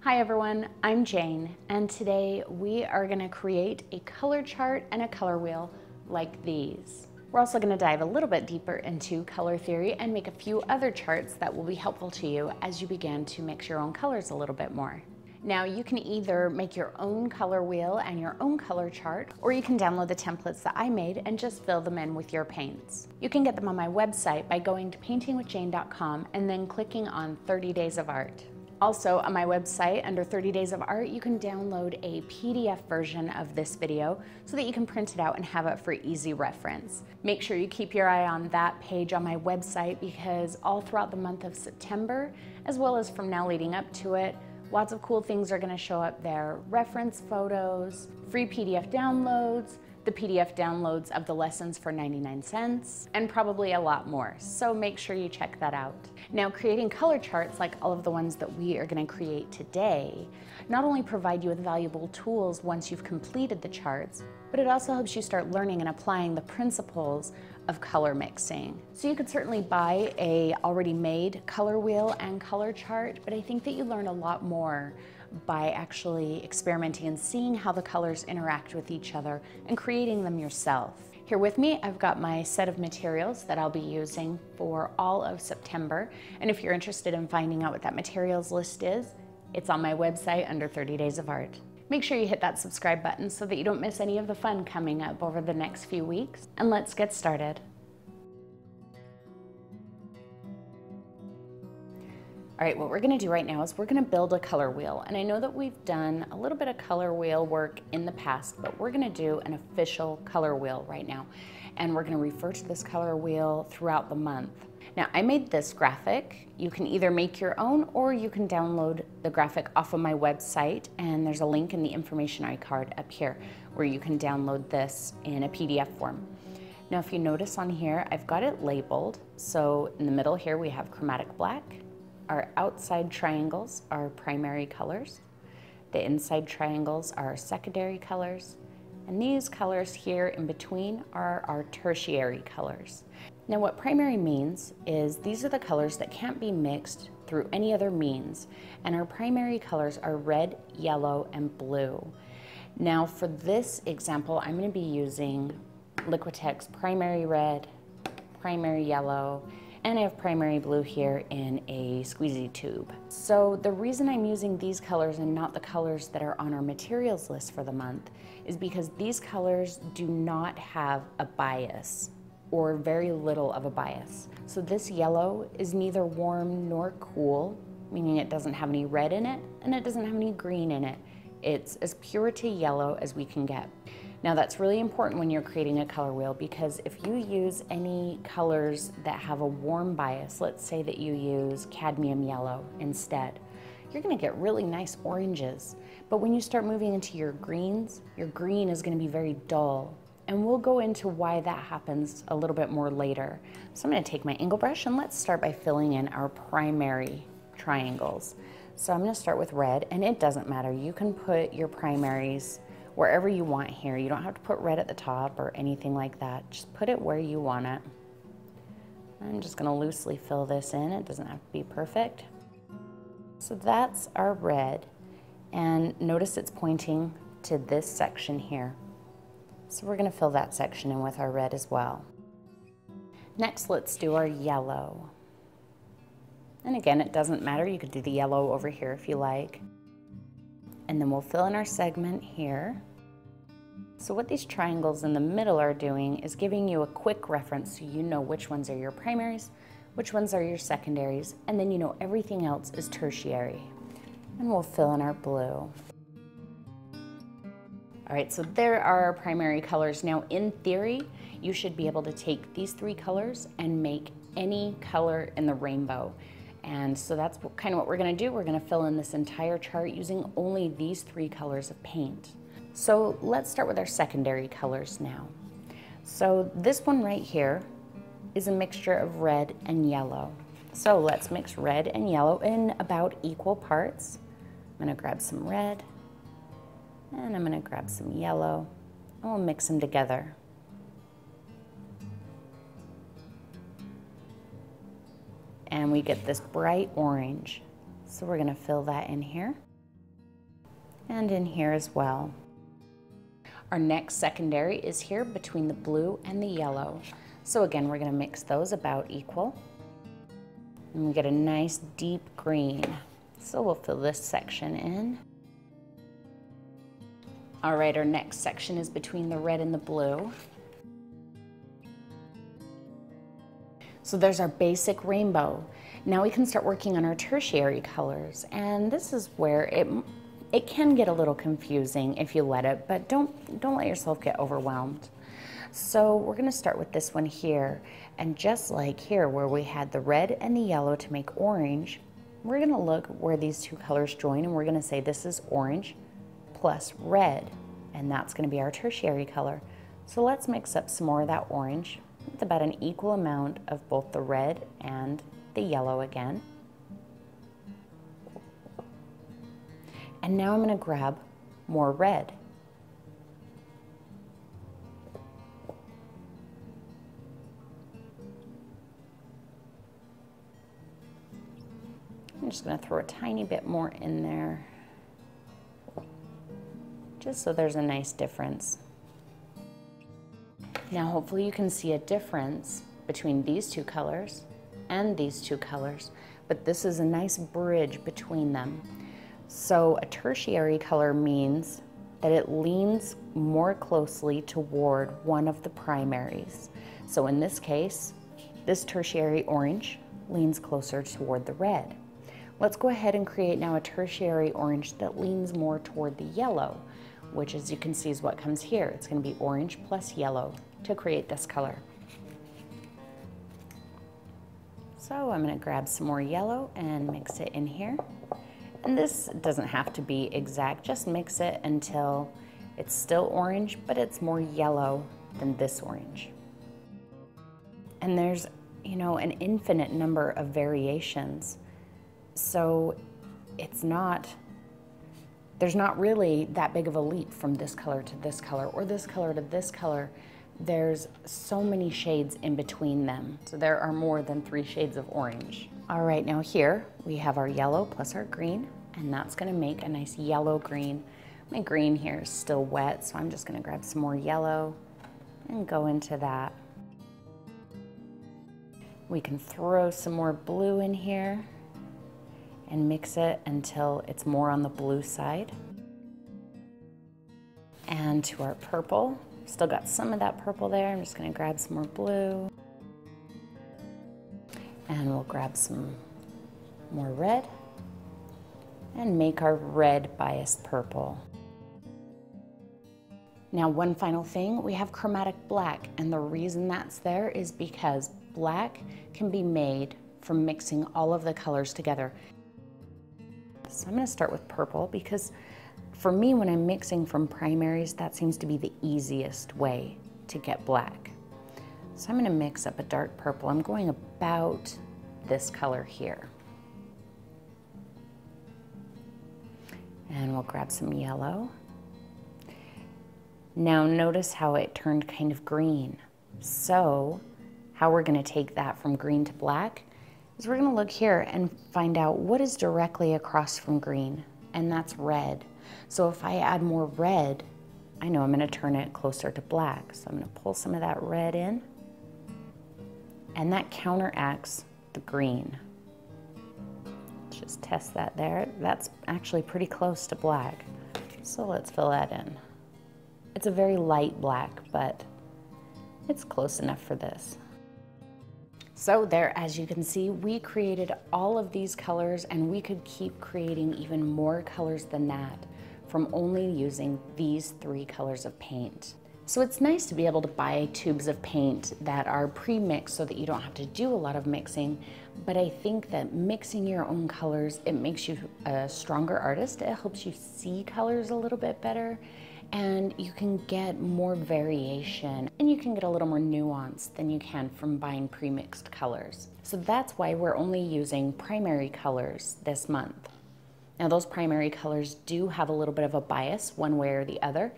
Hi everyone, I'm Jane, and today we are going to create a color chart and a color wheel like these. We're also going to dive a little bit deeper into color theory and make a few other charts that will be helpful to you as you begin to mix your own colors a little bit more. Now you can either make your own color wheel and your own color chart, or you can download the templates that I made and just fill them in with your paints. You can get them on my website by going to paintingwithjane.com and then clicking on 30 Days of Art. Also, on my website, under 30 Days of Art, you can download a PDF version of this video so that you can print it out and have it for easy reference. Make sure you keep your eye on that page on my website because all throughout the month of September, as well as from now leading up to it, lots of cool things are going to show up there. Reference photos, free PDF downloads, the PDF downloads of the lessons for 99 cents, and probably a lot more. So make sure you check that out. Now, creating color charts like all of the ones that we are going to create today not only provide you with valuable tools once you've completed the charts, but it also helps you start learning and applying the principles of color mixing. So you could certainly buy a already made color wheel and color chart, but I think that you learn a lot more by actually experimenting and seeing how the colors interact with each other and creating them yourself. Here with me, I've got my set of materials that I'll be using for all of September. And if you're interested in finding out what that materials list is, it's on my website under 30 Days of Art. Make sure you hit that subscribe button so that you don't miss any of the fun coming up over the next few weeks. And let's get started. All right, what we're gonna do right now is we're gonna build a color wheel. And I know that we've done a little bit of color wheel work in the past, but we're gonna do an official color wheel right now. And we're gonna refer to this color wheel throughout the month. Now, I made this graphic. You can either make your own or you can download the graphic off of my website, and there's a link in the information card up here where you can download this in a PDF form. Now, if you notice on here, I've got it labeled. So in the middle here, we have chromatic black. Our outside triangles are primary colors. The inside triangles are secondary colors. And these colors here in between are our tertiary colors. Now, what primary means is these are the colors that can't be mixed through any other means. And our primary colors are red, yellow, and blue. Now, for this example, I'm going to be using Liquitex Primary Red, Primary Yellow, and I have primary blue here in a squeezy tube. So the reason I'm using these colors and not the colors that are on our materials list for the month is because these colors do not have a bias or very little of a bias. So this yellow is neither warm nor cool, meaning it doesn't have any red in it and it doesn't have any green in it. It's as pure to yellow as we can get. Now that's really important when you're creating a color wheel because if you use any colors that have a warm bias, let's say that you use cadmium yellow instead, you're gonna get really nice oranges. But when you start moving into your greens, your green is gonna be very dull. And we'll go into why that happens a little bit more later. So I'm gonna take my angle brush and let's start by filling in our primary triangles. So I'm gonna start with red, and it doesn't matter. You can put your primaries wherever you want here. You don't have to put red at the top or anything like that. Just put it where you want it. I'm just gonna loosely fill this in. It doesn't have to be perfect. So that's our red. And notice it's pointing to this section here. So we're gonna fill that section in with our red as well. Next, let's do our yellow. And again, it doesn't matter. You could do the yellow over here if you like. And then we'll fill in our segment here. So what these triangles in the middle are doing is giving you a quick reference so you know which ones are your primaries, which ones are your secondaries, and then you know everything else is tertiary. And we'll fill in our blue. All right, so there are our primary colors. Now, in theory, you should be able to take these three colors and make any color in the rainbow. And so that's kind of what we're gonna do. We're gonna fill in this entire chart using only these three colors of paint. So let's start with our secondary colors now. So this one right here is a mixture of red and yellow. So let's mix red and yellow in about equal parts. I'm gonna grab some red and I'm gonna grab some yellow and we'll mix them together. And we get this bright orange. So we're gonna fill that in here. and in here as well. Our next secondary is here between the blue and the yellow. So again, we're gonna mix those about equal. And we get a nice deep green. So we'll fill this section in. All right, our next section is between the red and the blue. So there's our basic rainbow. Now we can start working on our tertiary colors, and this is where it can get a little confusing if you let it, but don't let yourself get overwhelmed. So we're gonna start with this one here, and just like here where we had the red and the yellow to make orange, we're gonna look where these two colors join, and we're gonna say this is orange plus red, and that's gonna be our tertiary color. So let's mix up some more of that orange with about an equal amount of both the red and the yellow again. And now I'm gonna grab more red. I'm just gonna throw a tiny bit more in there, just so there's a nice difference. Now hopefully you can see a difference between these two colors and these two colors, but this is a nice bridge between them. So a tertiary color means that it leans more closely toward one of the primaries. So in this case, this tertiary orange leans closer toward the red. Let's go ahead and create now a tertiary orange that leans more toward the yellow, which as you can see is what comes here. It's going to be orange plus yellow to create this color. So I'm going to grab some more yellow and mix it in here. And this doesn't have to be exact, just mix it until it's still orange, but it's more yellow than this orange. And there's, you know, an infinite number of variations. So there's not really that big of a leap from this color to this color or this color to this color. There's so many shades in between them. So there are more than 3 shades of orange. All right, now here we have our yellow plus our green, and that's gonna make a nice yellow green. My green here is still wet, so I'm just gonna grab some more yellow and go into that. We can throw some more blue in here and mix it until it's more on the blue side. And to our purple, still got some of that purple there. I'm just gonna grab some more blue. And we'll grab some more red and make our red biased purple. Now one final thing, we have chromatic black, and the reason that's there is because black can be made from mixing all of the colors together. So I'm gonna start with purple because for me, when I'm mixing from primaries, that seems to be the easiest way to get black. So I'm gonna mix up a dark purple. I'm going about this color here. And we'll grab some yellow. Now notice how it turned kind of green. So how we're gonna take that from green to black is we're gonna look here and find out what is directly across from green, and that's red. So if I add more red, I know I'm gonna turn it closer to black. So I'm gonna pull some of that red in, and that counteracts the green. Let's just test that there. That's actually pretty close to black. So let's fill that in. It's a very light black, but it's close enough for this. So there, as you can see, we created all of these colors, and we could keep creating even more colors than that from only using these 3 colors of paint. So it's nice to be able to buy tubes of paint that are pre-mixed so that you don't have to do a lot of mixing, but I think that mixing your own colors, it makes you a stronger artist. It helps you see colors a little bit better, and you can get more variation, and you can get a little more nuance than you can from buying pre-mixed colors. So that's why we're only using primary colors this month. Now those primary colors do have a little bit of a bias one way or the other,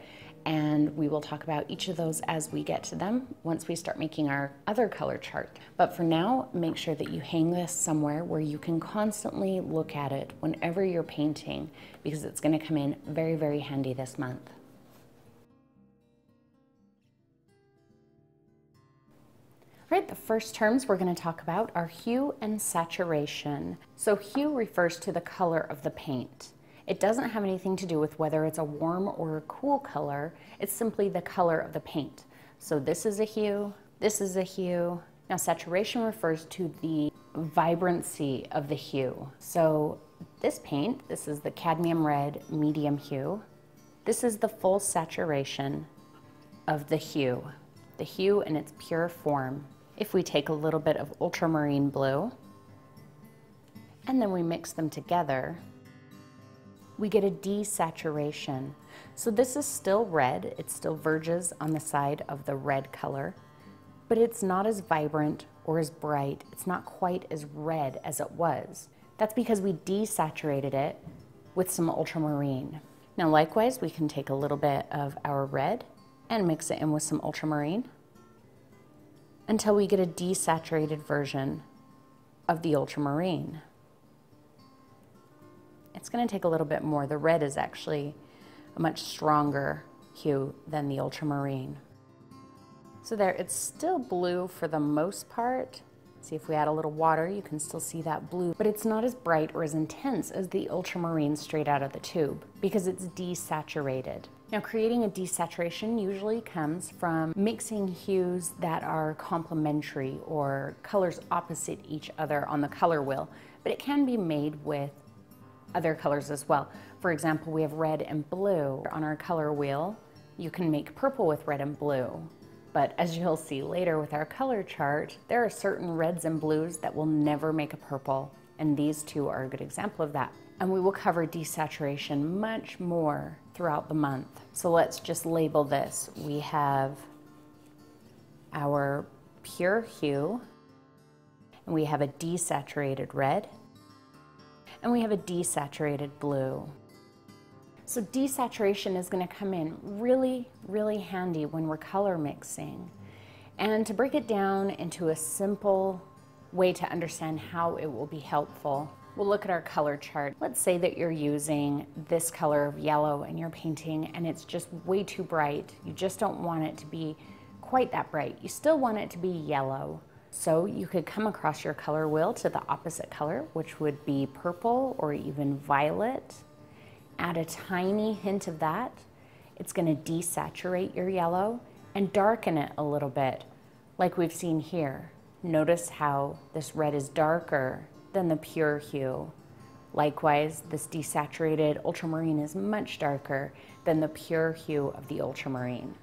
and we will talk about each of those as we get to them once we start making our other color chart. But for now, make sure that you hang this somewhere where you can constantly look at it whenever you're painting, because it's going to come in very, very handy this month. All right, the first terms we're going to talk about are hue and saturation. So hue refers to the color of the paint. It doesn't have anything to do with whether it's a warm or a cool color. It's simply the color of the paint. So this is a hue, this is a hue. Now saturation refers to the vibrancy of the hue. So this paint, this is the Cadmium Red Medium hue. This is the full saturation of the hue in its pure form. If we take a little bit of ultramarine blue and then we mix them together, we get a desaturation. So this is still red, it still verges on the side of the red color, but it's not as vibrant or as bright. It's not quite as red as it was. That's because we desaturated it with some ultramarine. Now likewise, we can take a little bit of our red and mix it in with some ultramarine until we get a desaturated version of the ultramarine. It's going to take a little bit more. The red is actually a much stronger hue than the ultramarine. So there, it's still blue for the most part. See, if we add a little water, you can still see that blue, but it's not as bright or as intense as the ultramarine straight out of the tube because it's desaturated. Now, creating a desaturation usually comes from mixing hues that are complementary or colors opposite each other on the color wheel, but it can be made with other colors as well. For example, we have red and blue on our color wheel. You can make purple with red and blue. But as you'll see later with our color chart, there are certain reds and blues that will never make a purple, and these two are a good example of that. And we will cover desaturation much more throughout the month. So let's just label this. We have our pure hue, and we have a desaturated red, and we have a desaturated blue. So desaturation is going to come in really, really handy when we're color mixing. And to break it down into a simple way to understand how it will be helpful, we'll look at our color chart. Let's say that you're using this color of yellow in your painting and it's just way too bright. You just don't want it to be quite that bright. You still want it to be yellow. So you could come across your color wheel to the opposite color, which would be purple or even violet. Add a tiny hint of that. It's going to desaturate your yellow and darken it a little bit, like we've seen here. Notice how this red is darker than the pure hue. Likewise, this desaturated ultramarine is much darker than the pure hue of the ultramarine.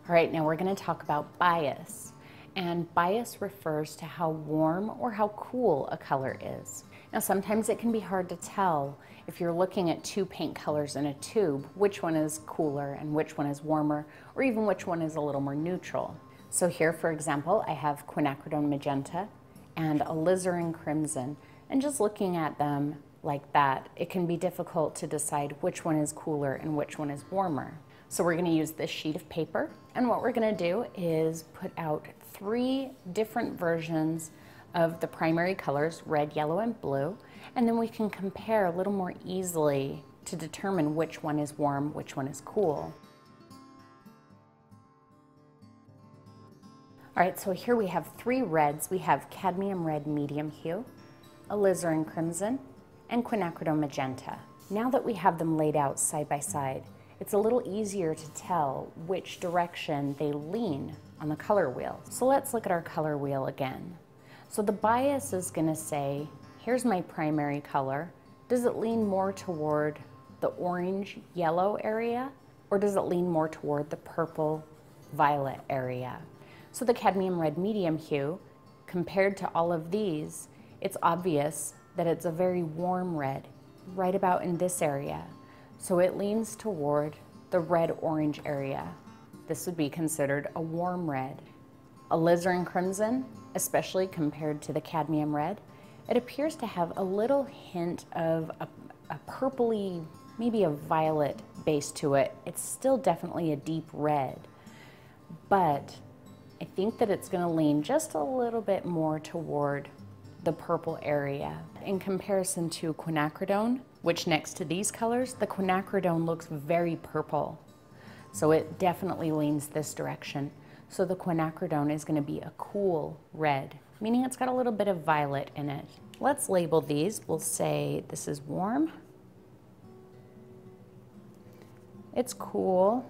All right, now we're going to talk about bias. And bias refers to how warm or how cool a color is. Now sometimes it can be hard to tell if you're looking at two paint colors in a tube, which one is cooler and which one is warmer, or even which one is a little more neutral. So here, for example, I have quinacridone magenta and alizarin crimson, and just looking at them like that, it can be difficult to decide which one is cooler and which one is warmer. So we're going to use this sheet of paper, and what we're going to do is put out 3 different versions of the primary colors, red, yellow, and blue, and then we can compare a little more easily to determine which one is warm, which one is cool. All right, so here we have 3 reds. We have Cadmium Red Medium hue, Alizarin Crimson, and quinacridone magenta. Now that we have them laid out side by side, it's a little easier to tell which direction they lean on the color wheel. So let's look at our color wheel again. So the bias is going to say, here's my primary color. Does it lean more toward the orange-yellow area, or does it lean more toward the purple-violet area? So the Cadmium Red Medium hue, compared to all of these, it's obvious that it's a very warm red, right about in this area. So it leans toward the red-orange area. This would be considered a warm red. Alizarin Crimson, especially compared to the Cadmium Red, it appears to have a little hint of a purpley maybe a violet base to it. It's still definitely a deep red, but I think that it's going to lean just a little bit more toward the purple area. In comparison to quinacridone, which next to these colors, the quinacridone looks very purple. So it definitely leans this direction. So the quinacridone is going to be a cool red, meaning it's got a little bit of violet in it. Let's label these. We'll say this is warm, it's cool,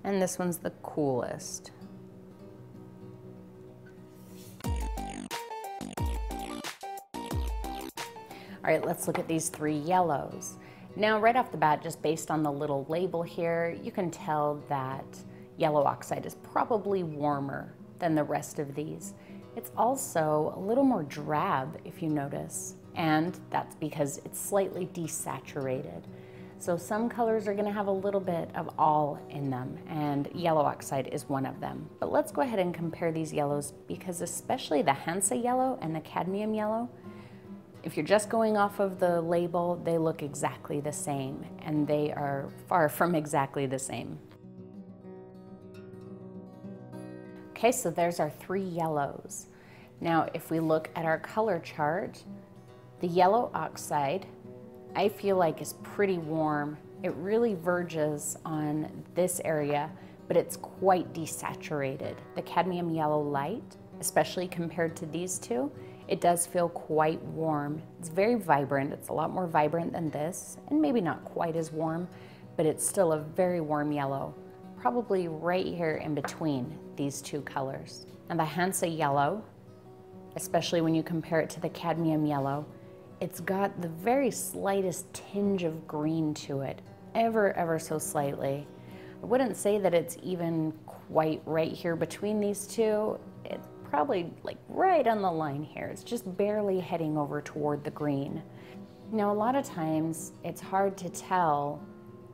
and this one's the coolest. All right, let's look at these three yellows. Now, right off the bat, just based on the little label here, you can tell that yellow oxide is probably warmer than the rest of these. It's also a little more drab, if you notice, and that's because it's slightly desaturated. So some colors are gonna have a little bit of all in them, and yellow oxide is one of them. But let's go ahead and compare these yellows, because especially the Hansa yellow and the cadmium yellow, if you're just going off of the label, they look exactly the same, and they are far from exactly the same. Okay, so there's our three yellows. Now, if we look at our color chart, the yellow oxide, I feel like is pretty warm. It really verges on this area, but it's quite desaturated. The cadmium yellow light, especially compared to these two, it does feel quite warm. It's very vibrant. It's a lot more vibrant than this, and maybe not quite as warm, but it's still a very warm yellow, probably right here in between these two colors. And the Hansa yellow, especially when you compare it to the cadmium yellow, it's got the very slightest tinge of green to it, ever so slightly. I wouldn't say that it's even quite right here between these two. It's probably like right on the line here. It's just barely heading over toward the green. Now, a lot of times it's hard to tell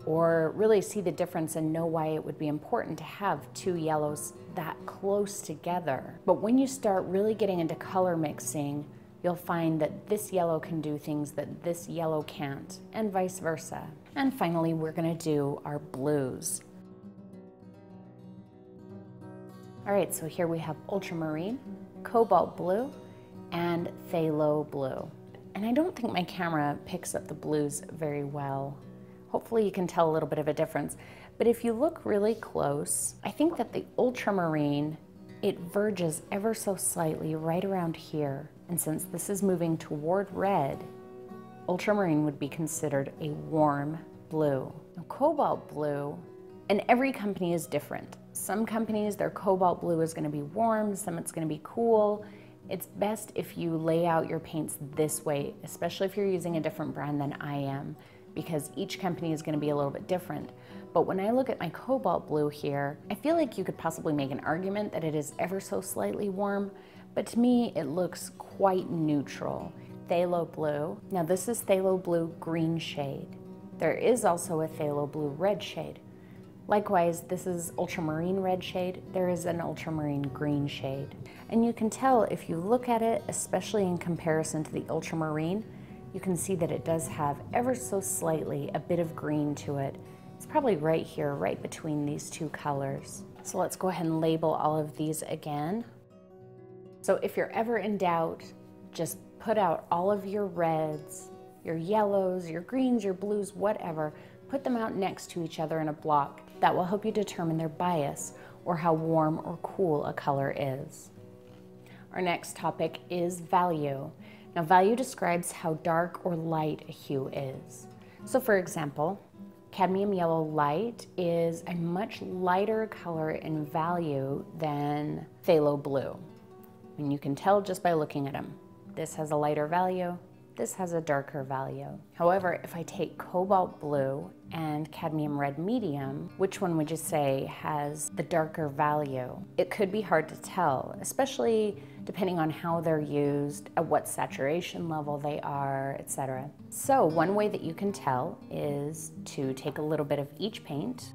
or really see the difference and know why it would be important to have two yellows that close together. But when you start really getting into color mixing, you'll find that this yellow can do things that this yellow can't, and vice versa. And finally, we're gonna do our blues. All right, so here we have ultramarine, cobalt blue, and phthalo blue. And I don't think my camera picks up the blues very well. Hopefully you can tell a little bit of a difference. But if you look really close, I think that the ultramarine, it verges ever so slightly right around here. And since this is moving toward red, ultramarine would be considered a warm blue. Now, cobalt blue, and every company is different. Some companies, their cobalt blue is gonna be warm, some it's gonna be cool. It's best if you lay out your paints this way, especially if you're using a different brand than I am, because each company is gonna be a little bit different. But when I look at my cobalt blue here, I feel like you could possibly make an argument that it is ever so slightly warm, but to me, it looks quite neutral. Phthalo blue, now this is phthalo blue green shade. There is also a phthalo blue red shade. Likewise, this is ultramarine red shade. There is an ultramarine green shade. And you can tell if you look at it, especially in comparison to the ultramarine, you can see that it does have ever so slightly a bit of green to it. It's probably right here, right between these two colors. So let's go ahead and label all of these again. So if you're ever in doubt, just put out all of your reds, your yellows, your greens, your blues, whatever, put them out next to each other in a block. That will help you determine their bias or how warm or cool a color is. Our next topic is value. Now, value describes how dark or light a hue is. So for example, cadmium yellow light is a much lighter color in value than phthalo blue. And you can tell just by looking at them. This has a lighter value, this has a darker value. However, if I take cobalt blue and cadmium red medium, which one would you say has the darker value? It could be hard to tell, especially depending on how they're used, at what saturation level they are, etc. So one way that you can tell is to take a little bit of each paint.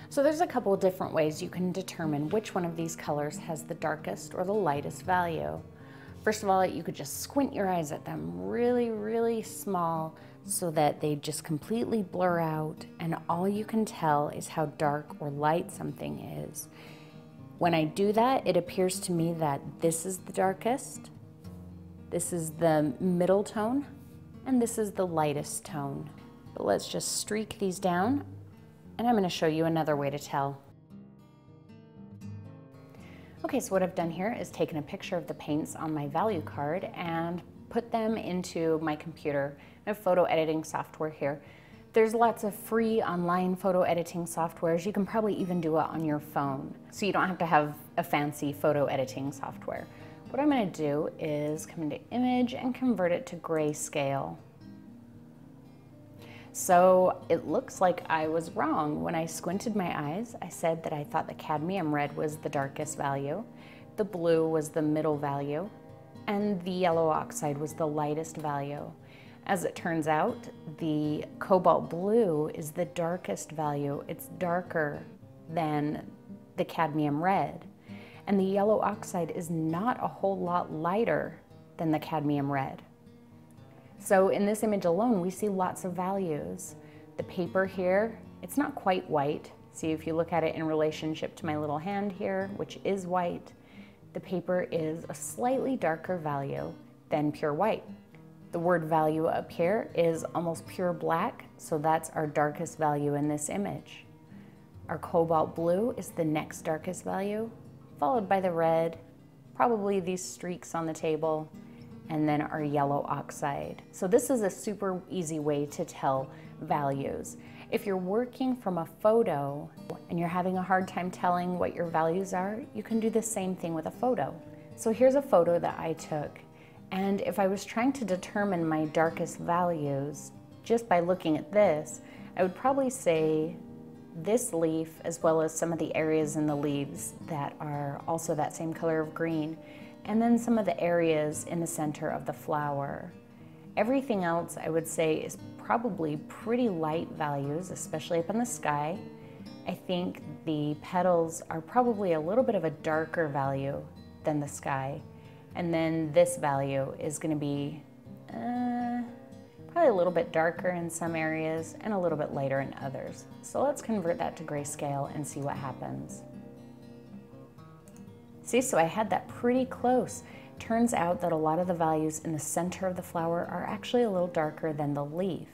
So there's a couple of different ways you can determine which one of these colors has the darkest or the lightest value. First of all, you could just squint your eyes at them really, really small so that they just completely blur out, and all you can tell is how dark or light something is. When I do that, it appears to me that this is the darkest, this is the middle tone, and this is the lightest tone. But let's just streak these down, and I'm going to show you another way to tell. Okay, so what I've done here is taken a picture of the paints on my value card and put them into my computer. I have photo editing software here. There's lots of free online photo editing softwares. You can probably even do it on your phone, so you don't have to have a fancy photo editing software. What I'm going to do is come into Image and convert it to grayscale. So it looks like I was wrong. When I squinted my eyes, I said that I thought the cadmium red was the darkest value, the blue was the middle value, and the yellow oxide was the lightest value. As it turns out, the cobalt blue is the darkest value. It's darker than the cadmium red. And the yellow oxide is not a whole lot lighter than the cadmium red. So in this image alone, we see lots of values. The paper here, it's not quite white. See, if you look at it in relationship to my little hand here, which is white, the paper is a slightly darker value than pure white. The word value up here is almost pure black, so that's our darkest value in this image. Our cobalt blue is the next darkest value, followed by the red, probably these streaks on the table, and then our yellow oxide. So this is a super easy way to tell values. If you're working from a photo and you're having a hard time telling what your values are, you can do the same thing with a photo. So here's a photo that I took, and if I was trying to determine my darkest values just by looking at this, I would probably say this leaf, as well as some of the areas in the leaves that are also that same color of green, and then some of the areas in the center of the flower. Everything else I would say is probably pretty light values, especially up in the sky. I think the petals are probably a little bit of a darker value than the sky. And then this value is going to be probably a little bit darker in some areas and a little bit lighter in others. So let's convert that to grayscale and see what happens. See, so I had that pretty close. Turns out that a lot of the values in the center of the flower are actually a little darker than the leaf.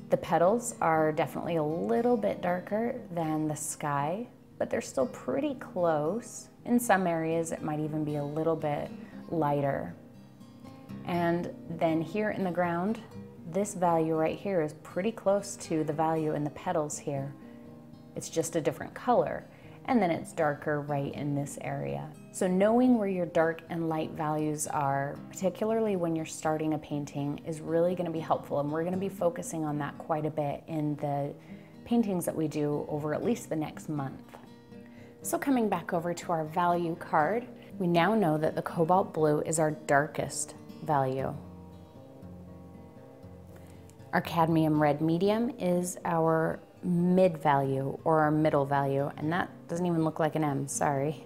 The petals are definitely a little bit darker than the sky, but they're still pretty close. In some areas, it might even be a little bit lighter. And then here in the ground, this value right here is pretty close to the value in the petals here. It's just a different color. And then it's darker right in this area. So knowing where your dark and light values are, particularly when you're starting a painting, is really going to be helpful, and we're going to be focusing on that quite a bit in the paintings that we do over at least the next month. So coming back over to our value card, we now know that the cobalt blue is our darkest value. Our cadmium red medium is our mid value, or our middle value, and that doesn't even look like an M, sorry.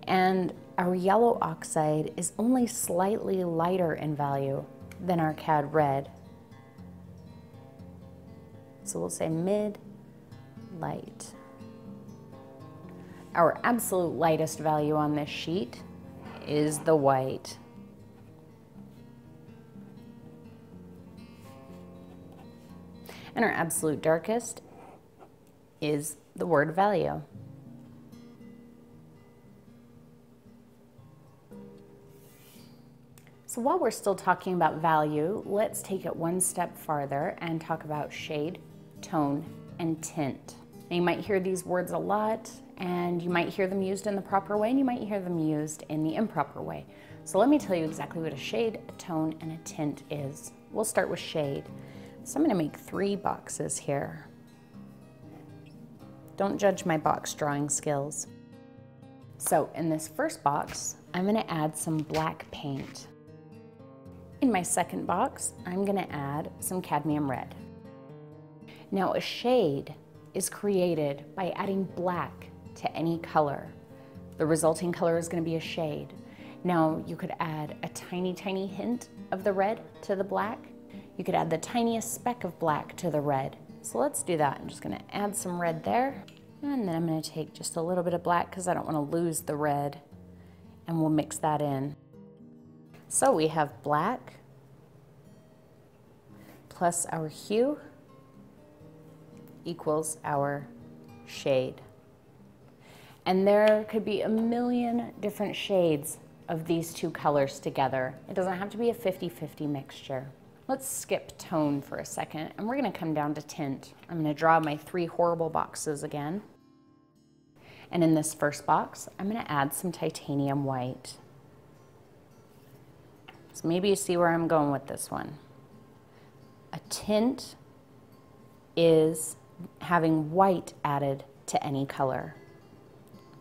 And our yellow oxide is only slightly lighter in value than our cad red. So we'll say mid, light. Our absolute lightest value on this sheet is the white. And our absolute darkest is the word value. So while we're still talking about value, let's take it one step farther and talk about shade, tone, and tint. Now, you might hear these words a lot, and you might hear them used in the proper way, and you might hear them used in the improper way. So let me tell you exactly what a shade, a tone, and a tint is. We'll start with shade. So I'm going to make 3 boxes here. Don't judge my box drawing skills. So in this first box, I'm going to add some black paint. In my second box, I'm going to add some cadmium red. Now, a shade is created by adding black to any color. The resulting color is going to be a shade. Now you could add a tiny, tiny hint of the red to the black. You could add the tiniest speck of black to the red. So let's do that. I'm just gonna add some red there. And then I'm gonna take just a little bit of black because I don't wanna lose the red. And we'll mix that in. So we have black plus our hue equals our shade. And there could be a million different shades of these two colors together. It doesn't have to be a 50-50 mixture. Let's skip tone for a second, and we're gonna come down to tint. I'm gonna draw my 3 horrible boxes again. And in this first box, I'm gonna add some titanium white. So maybe you see where I'm going with this one. A tint is having white added to any color.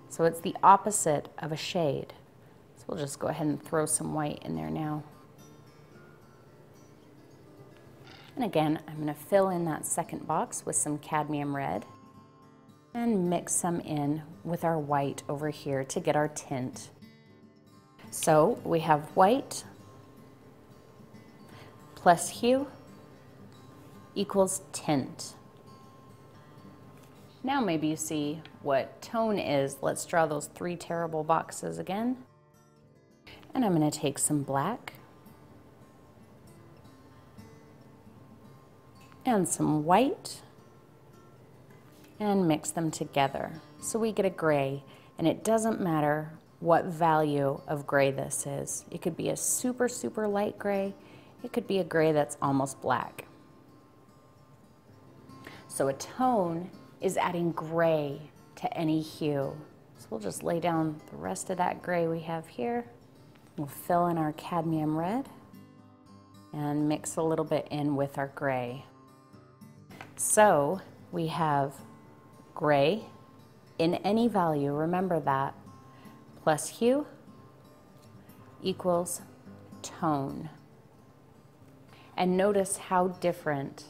So it's the opposite of a shade. So we'll just go ahead and throw some white in there now. And again, I'm gonna fill in that second box with some cadmium red and mix some in with our white over here to get our tint. So we have white plus hue equals tint. Now maybe you see what tone is. Let's draw those 3 terrible boxes again. And I'm gonna take some black and some white and mix them together. So we get a gray, and it doesn't matter what value of gray this is. It could be a super, super light gray. It could be a gray that's almost black. So a tone is adding gray to any hue. So we'll just lay down the rest of that gray we have here. We'll fill in our cadmium red and mix a little bit in with our gray. So we have gray in any value, remember that, plus hue equals tone. And notice how different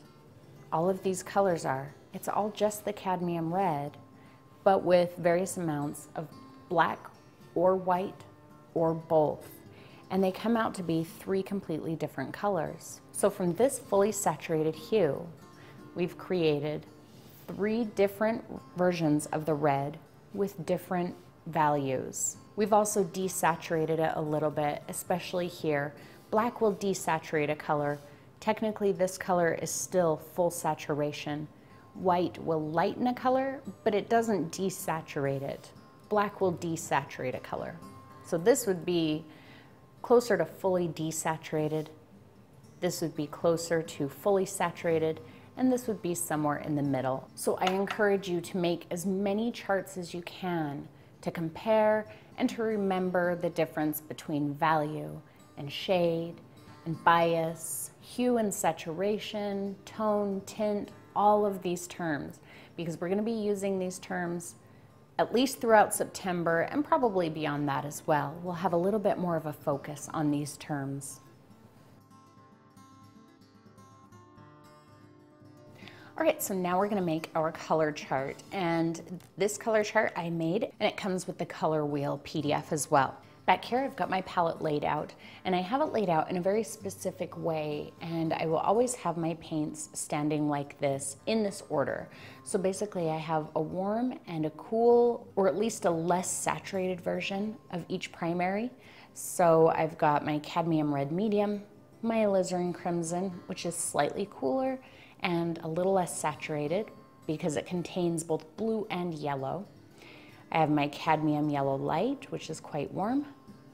all of these colors are. It's all just the cadmium red, but with various amounts of black or white or both. And they come out to be 3 completely different colors. So from this fully saturated hue, we've created 3 different versions of the red with different values. We've also desaturated it a little bit, especially here. Black will desaturate a color. Technically, this color is still full saturation. White will lighten a color, but it doesn't desaturate it. Black will desaturate a color. So this would be closer to fully desaturated. This would be closer to fully saturated, and this would be somewhere in the middle. So I encourage you to make as many charts as you can to compare and to remember the difference between value and shade and bias, hue and saturation, tone, tint, all of these terms, because we're going to be using these terms at least throughout September and probably beyond that as well. We'll have a little bit more of a focus on these terms. All right, so now we're gonna make our color chart, and this color chart I made, and it comes with the color wheel PDF as well. Back here I've got my palette laid out, and I have it laid out in a very specific way, and I will always have my paints standing like this in this order. So basically I have a warm and a cool, or at least a less saturated version of each primary. So I've got my Cadmium Red Medium, my Alizarin Crimson, which is slightly cooler and a little less saturated because it contains both blue and yellow. I have my Cadmium Yellow Light, which is quite warm.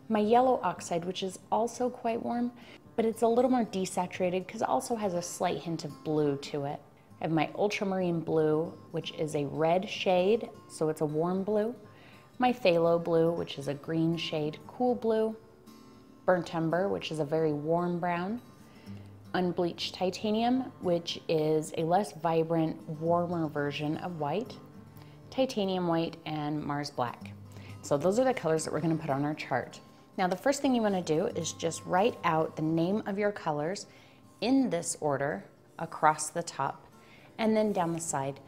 My Yellow Oxide, which is also quite warm, but it's a little more desaturated because it also has a slight hint of blue to it. I have my Ultramarine Blue, which is a red shade, so it's a warm blue. My Phthalo Blue, which is a green shade, cool blue. Burnt Umber, which is a very warm brown. Unbleached Titanium, which is a less vibrant, warmer version of white. Titanium White, and Mars Black. So those are the colors that we're going to put on our chart. Now the first thing you want to do is just write out the name of your colors in this order across the top and then down the side.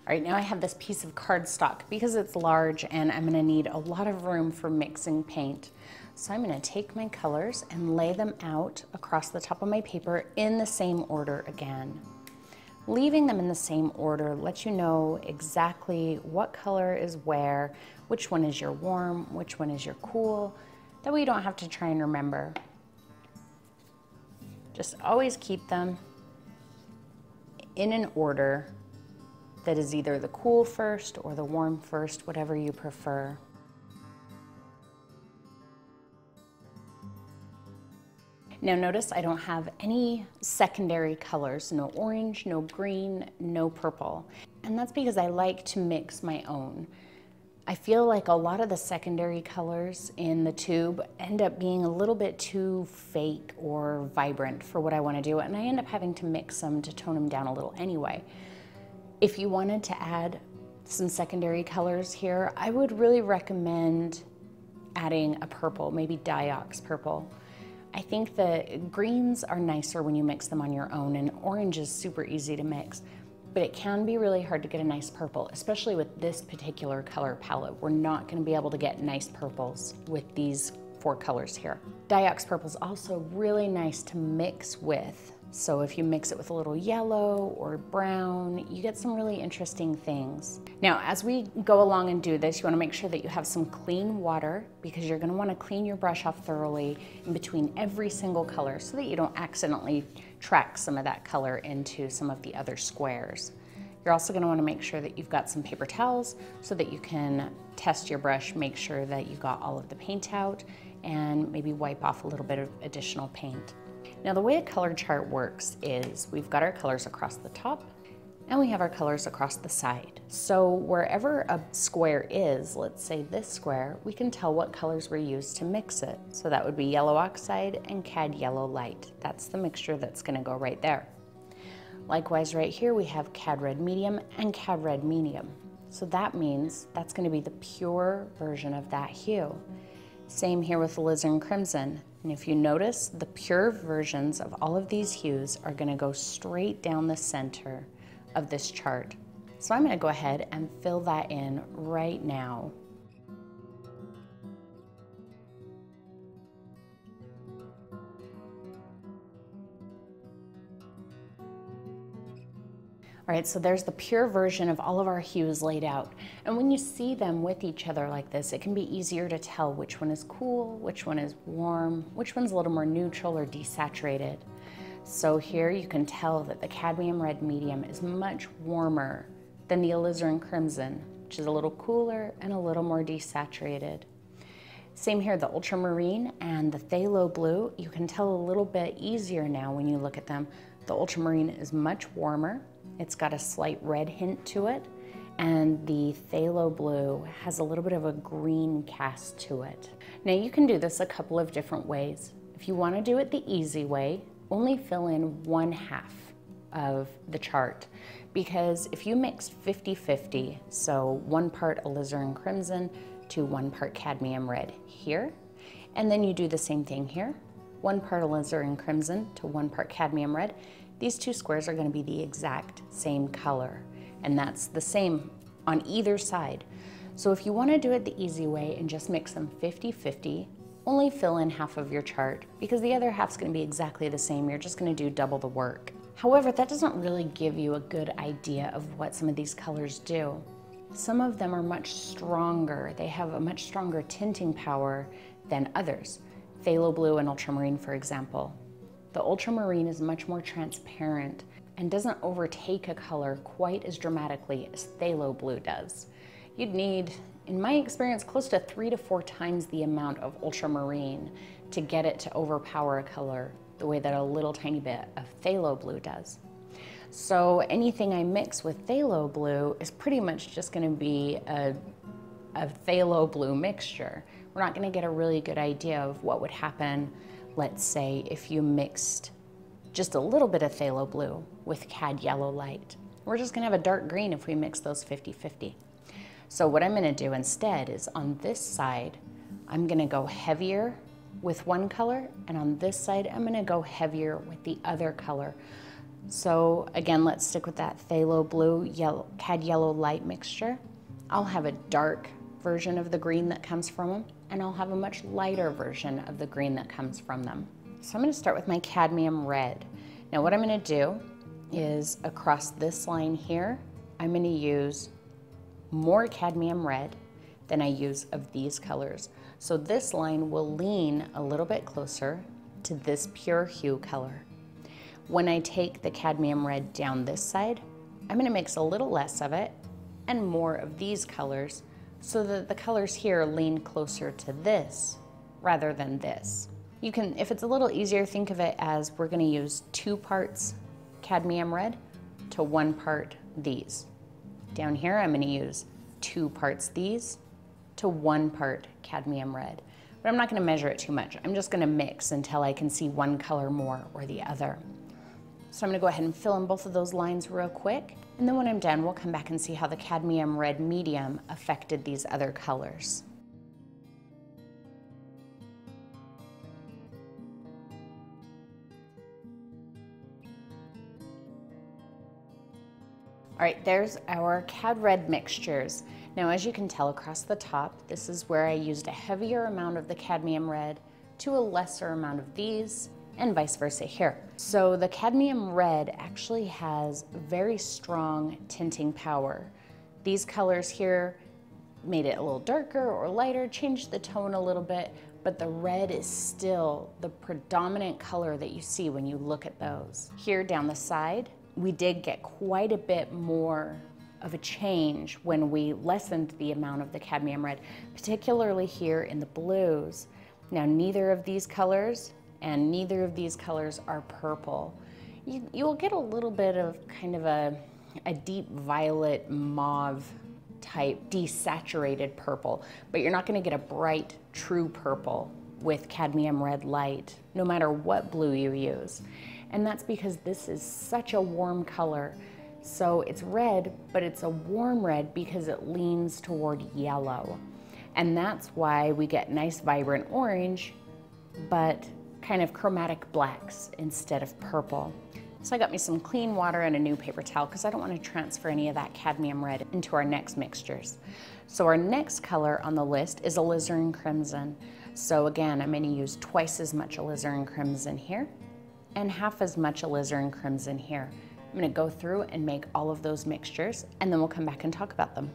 All right, now I have this piece of cardstock because it's large and I'm gonna need a lot of room for mixing paint. So I'm gonna take my colors and lay them out across the top of my paper in the same order again. Leaving them in the same order lets you know exactly what color is where, which one is your warm, which one is your cool. That way you don't have to try and remember. Just always keep them in an order that is either the cool first or the warm first, whatever you prefer. Now notice I don't have any secondary colors, no orange, no green, no purple. And that's because I like to mix my own. I feel like a lot of the secondary colors in the tube end up being a little bit too fake or vibrant for what I want to do, and I end up having to mix them to tone them down a little anyway. If you wanted to add some secondary colors here, I would really recommend adding a purple, maybe Diox purple. I think the greens are nicer when you mix them on your own, and orange is super easy to mix, but it can be really hard to get a nice purple, especially with this particular color palette. We're not going to be able to get nice purples with these 4 colors here. Diox purple is also really nice to mix with. So if you mix it with a little yellow or brown, you get some really interesting things. Now, as we go along and do this, you want to make sure that you have some clean water, because you're going to want to clean your brush off thoroughly in between every single color so that you don't accidentally track some of that color into some of the other squares. You're also going to want to make sure that you've got some paper towels so that you can test your brush, make sure that you got all of the paint out, and maybe wipe off a little bit of additional paint. Now, the way a color chart works is we've got our colors across the top and we have our colors across the side. So wherever a square is, let's say this square, we can tell what colors were used to mix it. So that would be yellow oxide and cad yellow light. That's the mixture that's going to go right there. Likewise, right here we have cad red medium and cad red medium. So that means that's going to be the pure version of that hue. Same here with Alizarin Crimson. And if you notice, the pure versions of all of these hues are going to go straight down the center of this chart. So I'm going to go ahead and fill that in right now. All right, so there's the pure version of all of our hues laid out. And when you see them with each other like this, it can be easier to tell which one is cool, which one is warm, which one's a little more neutral or desaturated. So here you can tell that the Cadmium Red Medium is much warmer than the Alizarin Crimson, which is a little cooler and a little more desaturated. Same here, the Ultramarine and the Phthalo Blue, you can tell a little bit easier now when you look at them. The Ultramarine is much warmer. It's got a slight red hint to it, and the Phthalo Blue has a little bit of a green cast to it. Now you can do this a couple of different ways. If you want to do it the easy way, only fill in 1/2 of the chart, because if you mix 50-50, so 1 part Alizarin Crimson to 1 part Cadmium Red here, and then you do the same thing here, 1 part Alizarin Crimson to 1 part Cadmium Red, these 2 squares are going to be the exact same color, and that's the same on either side. So if you want to do it the easy way and just mix them 50-50, only fill in 1/2 of your chart, because the other half's going to be exactly the same. You're just going to do double the work. However, that doesn't really give you a good idea of what some of these colors do. Some of them are much stronger. They have a much stronger tinting power than others. Phthalo Blue and Ultramarine, for example. The Ultramarine is much more transparent and doesn't overtake a color quite as dramatically as Phthalo Blue does. You'd need, in my experience, close to 3 to 4 times the amount of Ultramarine to get it to overpower a color the way that a little tiny bit of Phthalo Blue does. So anything I mix with Phthalo Blue is pretty much just going to be a Phthalo Blue mixture. We're not going to get a really good idea of what would happen, let's say, if you mixed just a little bit of Phthalo Blue with cad yellow light. We're just going to have a dark green if we mix those 50-50. So what I'm going to do instead is on this side, I'm going to go heavier with one color, and on this side, I'm going to go heavier with the other color. So again, let's stick with that phthalo blue, yellow, cad yellow light mixture. I'll have a dark version of the green that comes from them, and I'll have a much lighter version of the green that comes from them. So I'm going to start with my cadmium red. Now what I'm going to do is across this line here, I'm going to use more cadmium red than I use of these colors. So this line will lean a little bit closer to this pure hue color. When I take the cadmium red down this side, I'm going to mix a little less of it and more of these colors so that the colors here lean closer to this rather than this. You can, if it's a little easier, think of it as we're going to use 2 parts cadmium red to 1 part these. Down here I'm going to use 2 parts these to 1 part cadmium red. But I'm not going to measure it too much. I'm just going to mix until I can see one color more or the other. So I'm going to go ahead and fill in both of those lines real quick, and then when I'm done, we'll come back and see how the Cadmium Red Medium affected these other colors. All right, there's our Cad Red mixtures. Now, as you can tell across the top, this is where I used a heavier amount of the Cadmium Red to a lesser amount of these, and vice versa here. So the cadmium red actually has very strong tinting power. These colors here made it a little darker or lighter, changed the tone a little bit, but the red is still the predominant color that you see when you look at those. Here down the side, we did get quite a bit more of a change when we lessened the amount of the cadmium red, particularly here in the blues. Now, neither of these colors and neither of these colors are purple. You will get a little bit of kind of a deep violet mauve type desaturated purple, but you're not going to get a bright true purple with cadmium red light, no matter what blue you use. And that's because this is such a warm color. So it's red, but it's a warm red because it leans toward yellow. And that's why we get nice vibrant orange, but kind of chromatic blacks instead of purple. So I got me some clean water and a new paper towel because I don't want to transfer any of that cadmium red into our next mixtures. So our next color on the list is Alizarin Crimson. So again, I'm going to use twice as much Alizarin Crimson here and half as much Alizarin Crimson here. I'm going to go through and make all of those mixtures, and then we'll come back and talk about them.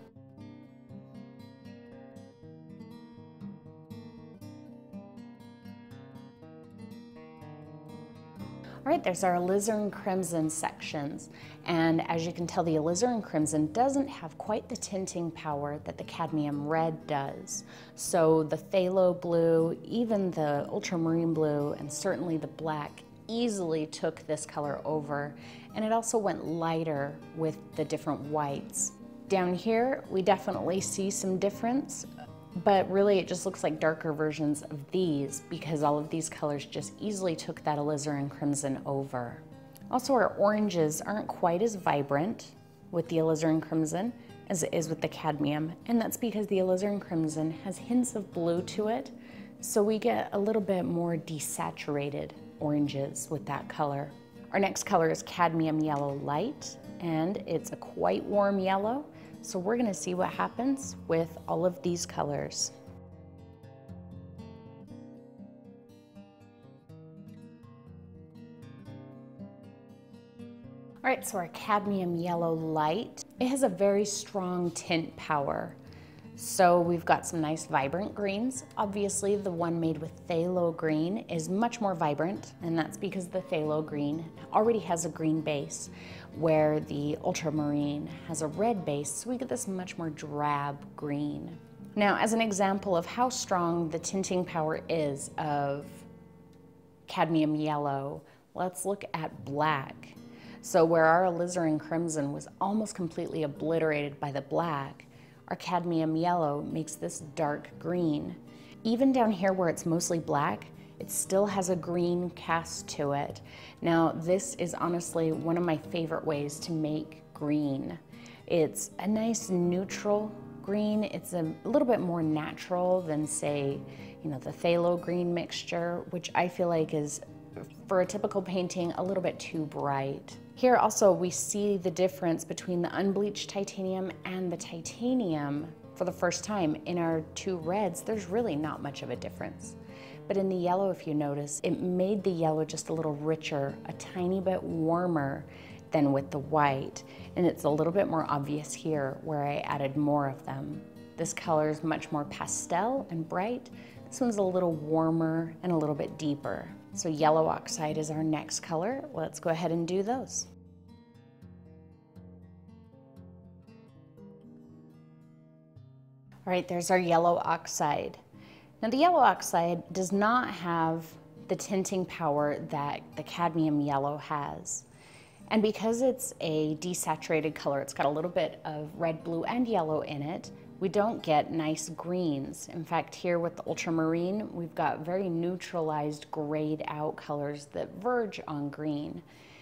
All right, there's our Alizarin Crimson sections, and as you can tell, the Alizarin Crimson doesn't have quite the tinting power that the Cadmium Red does. So the phthalo blue, even the ultramarine blue, and certainly the black easily took this color over, and it also went lighter with the different whites. Down here, we definitely see some difference, but really it just looks like darker versions of these because all of these colors just easily took that Alizarin Crimson over. Also, our oranges aren't quite as vibrant with the Alizarin Crimson as it is with the cadmium, and that's because the Alizarin Crimson has hints of blue to it, so we get a little bit more desaturated oranges with that color. Our next color is Cadmium Yellow Light, and it's a quite warm yellow. So we're going to see what happens with all of these colors. All right, so our Cadmium Yellow Light, it has a very strong tint power. So we've got some nice vibrant greens. Obviously, the one made with phthalo green is much more vibrant, and that's because the phthalo green already has a green base, where the ultramarine has a red base, so we get this much more drab green. Now, as an example of how strong the tinting power is of cadmium yellow, let's look at black. So where our Alizarin Crimson was almost completely obliterated by the black, our cadmium yellow makes this dark green. Even down here where it's mostly black, it still has a green cast to it. Now, this is honestly one of my favorite ways to make green. It's a nice neutral green. It's a little bit more natural than, say, the phthalo green mixture, which I feel like is for a typical painting, a little bit too bright. Here also we see the difference between the unbleached titanium and the titanium for the first time. In our two reds, there's really not much of a difference. But in the yellow, if you notice, it made the yellow just a little richer, a tiny bit warmer than with the white. And it's a little bit more obvious here where I added more of them. This color is much more pastel and bright. This one's a little warmer and a little bit deeper. So yellow oxide is our next color. Let's go ahead and do those. All right, there's our yellow oxide. Now the yellow oxide does not have the tinting power that the cadmium yellow has. And because it's a desaturated color, it's got a little bit of red, blue, and yellow in it, we don't get nice greens. In fact, here with the ultramarine, we've got very neutralized, grayed out colors that verge on green.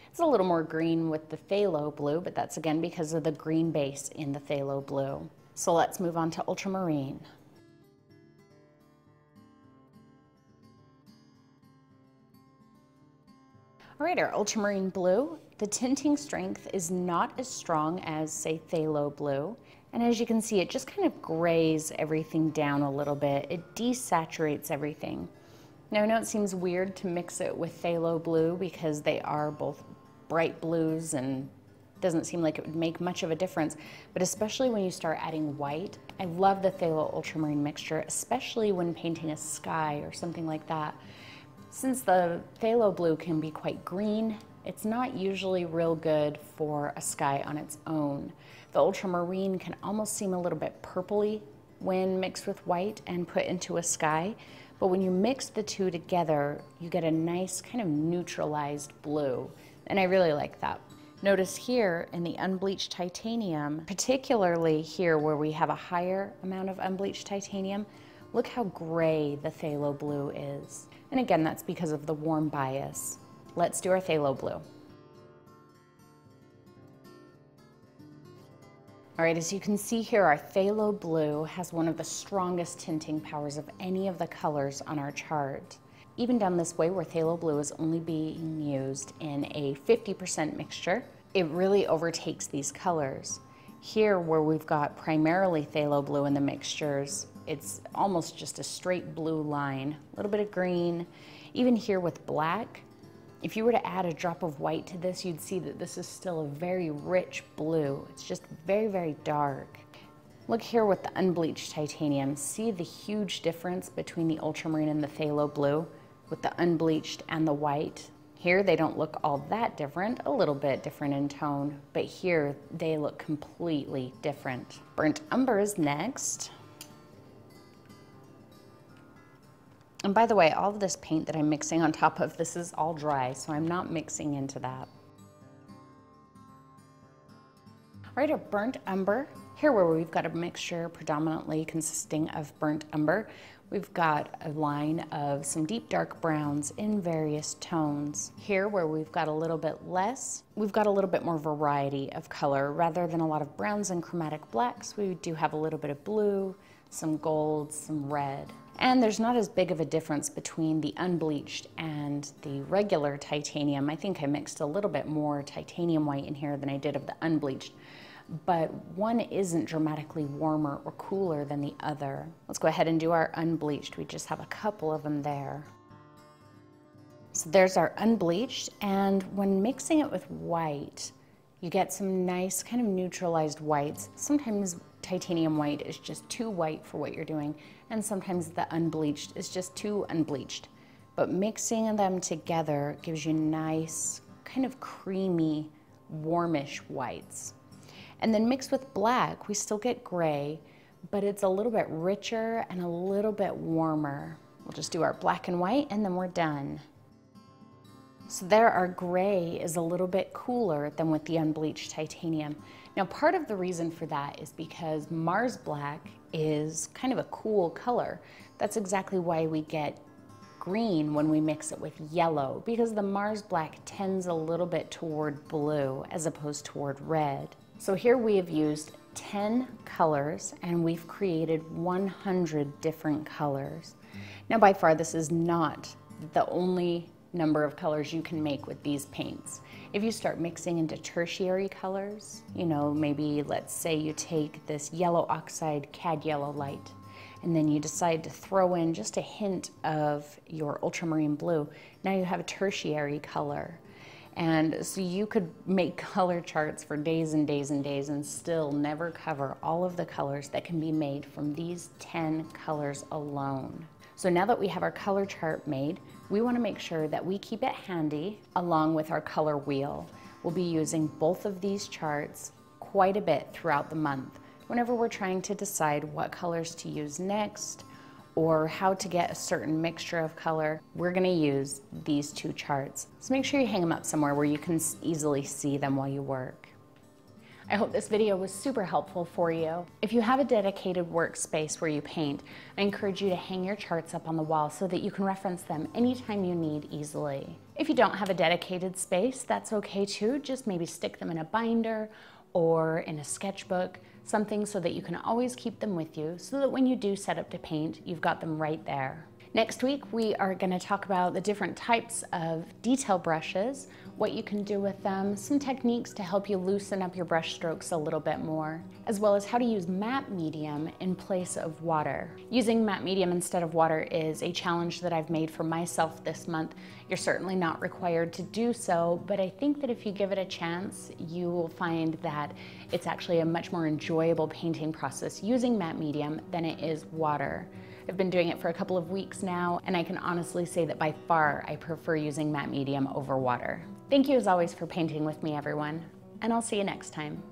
It's a little more green with the phthalo blue, but that's again because of the green base in the phthalo blue. So let's move on to ultramarine. All right, our ultramarine blue, the tinting strength is not as strong as, say, phthalo blue. And as you can see, it just kind of grays everything down a little bit. It desaturates everything. Now, I know it seems weird to mix it with phthalo blue because they are both bright blues and doesn't seem like it would make much of a difference, but especially when you start adding white. I love the phthalo ultramarine mixture, especially when painting a sky or something like that. Since the phthalo blue can be quite green, it's not usually real good for a sky on its own. The ultramarine can almost seem a little bit purpley when mixed with white and put into a sky, but when you mix the two together, you get a nice kind of neutralized blue, and I really like that. Notice here in the unbleached titanium, particularly here where we have a higher amount of unbleached titanium, look how gray the phthalo blue is. And again, that's because of the warm bias. Let's do our phthalo blue. All right, as you can see here, our phthalo blue has one of the strongest tinting powers of any of the colors on our chart. Even down this way where phthalo blue is only being used in a 50% mixture, it really overtakes these colors. Here where we've got primarily phthalo blue in the mixtures, it's almost just a straight blue line, a little bit of green. Even here with black, if you were to add a drop of white to this, you'd see that this is still a very rich blue. It's just very, very dark. Look here with the unbleached titanium. See the huge difference between the ultramarine and the phthalo blue with the unbleached and the white. Here they don't look all that different, a little bit different in tone, but here they look completely different. Burnt umber is next. And by the way, all of this paint that I'm mixing on top of, this is all dry, so I'm not mixing into that. All right, our burnt umber. Here where we've got a mixture predominantly consisting of burnt umber, we've got a line of some deep dark browns in various tones. Here where we've got a little bit less, we've got a little bit more variety of color. Rather than a lot of browns and chromatic blacks, we do have a little bit of blue, some gold, some red. And there's not as big of a difference between the unbleached and the regular titanium. I think I mixed a little bit more titanium white in here than I did of the unbleached, but one isn't dramatically warmer or cooler than the other. Let's go ahead and do our unbleached. We just have a couple of them there. So there's our unbleached, and when mixing it with white, you get some nice kind of neutralized whites. Sometimes titanium white is just too white for what you're doing, and sometimes the unbleached is just too unbleached. But mixing them together gives you nice, kind of creamy, warmish whites. And then mixed with black, we still get gray, but it's a little bit richer and a little bit warmer. We'll just do our black and white, and then we're done. So there, our gray is a little bit cooler than with the unbleached titanium. Now, part of the reason for that is because Mars black is kind of a cool color. That's exactly why we get green when we mix it with yellow, because the Mars black tends a little bit toward blue as opposed toward red. So here we have used 10 colors and we've created 100 different colors. Now, by far, this is not the only number of colors you can make with these paints. If you start mixing into tertiary colors, you know, maybe let's say you take this yellow oxide cad yellow light, and then you decide to throw in just a hint of your ultramarine blue. Now you have a tertiary color. And so you could make color charts for days and days and days and still never cover all of the colors that can be made from these 10 colors alone. So now that we have our color chart made, we want to make sure that we keep it handy along with our color wheel. We'll be using both of these charts quite a bit throughout the month whenever we're trying to decide what colors to use next or how to get a certain mixture of color. We're going to use these two charts. So make sure you hang them up somewhere where you can easily see them while you work. I hope this video was super helpful for you. If you have a dedicated workspace where you paint, I encourage you to hang your charts up on the wall so that you can reference them anytime you need easily. If you don't have a dedicated space, that's okay too. Just maybe stick them in a binder or in a sketchbook, something so that you can always keep them with you so that when you do set up to paint, you've got them right there. Next week, we are going to talk about the different types of detail brushes, what you can do with them, some techniques to help you loosen up your brush strokes a little bit more, as well as how to use matte medium in place of water. Using matte medium instead of water is a challenge that I've made for myself this month. You're certainly not required to do so, but I think that if you give it a chance, you will find that it's actually a much more enjoyable painting process using matte medium than it is water. I've been doing it for a couple of weeks now, and I can honestly say that by far I prefer using matte medium over water. Thank you as always for painting with me, everyone, and I'll see you next time.